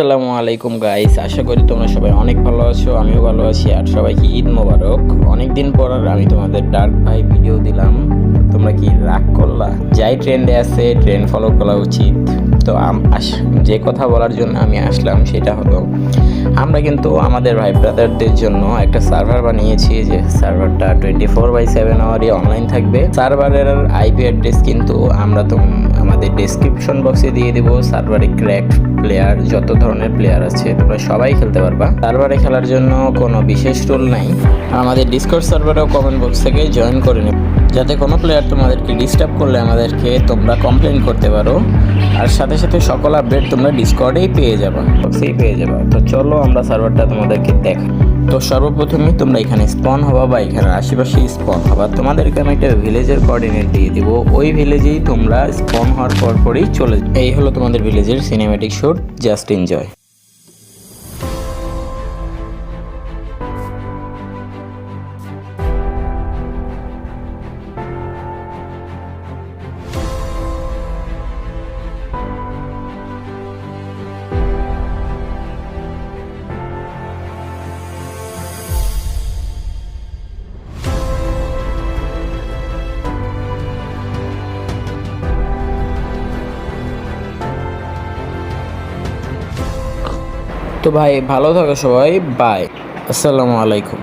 আসসালামু আলাইকুম গাইস, আশা করি তোমরা সবাই অনেক ভালো আছো। আমিও ভালো আছি। আর সবাইকে ঈদ মোবারক। অনেকদিন পর আমি তোমাদের ডার্ক ভাই ভিডিও দিলাম, তোমরা কি রাগ করলা? যাই ট্রেন্ডে আছে ট্রেন্ড ফলো করা উচিত। তো যে কথা বলার জন্য আমি আসলাম সেটা হলো, আমরা কিন্তু আমাদের ভাই ব্রাদারদের জন্য একটা সার্ভার বানিয়েছি। যে সার্ভারটা 24/7 আওয়ারই অনলাইন থাকবে। সার্ভারের আইপি অ্যাড্রেস কিন্তু আমরা তো আমাদের ডেসক্রিপশন বক্সে দিয়ে দেবো। সার্ভারে ক্র্যাকড প্লেয়ার, যত ধরনের প্লেয়ার আছে তোমরা সবাই খেলতে পারবা। সার্ভারে খেলার জন্য কোনো বিশেষ রুল নাই। আমাদের ডিসকর্ড সার্ভারেও কমেন্ট বক্স থেকে জয়েন করে নেব, যাতে কোনো প্লেয়ার তোমাদেরকে ডিস্টার্ব করলে আমাদেরকে তোমরা কমপ্লেন করতে পারো। আর সাথে সাথে সকল আপডেট তোমরা ডিসকর্ডেই পেয়ে যাবা, বক্সেই পেয়ে যাবা। তো চলো আমরা সার্ভারটা তোমাদেরকে দেখাই। তো সর্বপ্রথমে তোমরা এখানে স্পন হবা বা এখানে আশেপাশে স্পন হবা। তোমাদেরকে আমি একটা ভিলেজের কোঅর্ডিনেট দিয়ে দিব, ওই ভিলেজেই তোমরা স্পন হওয়ার পরপরই চলে যাবে। এই হলো তোমাদের ভিলেজের সিনেম্যাটিক শুট, জাস্ট এনজয়। তো ভাই ভালো থাকো সবাই, বাই, আসসালামু আলাইকুম।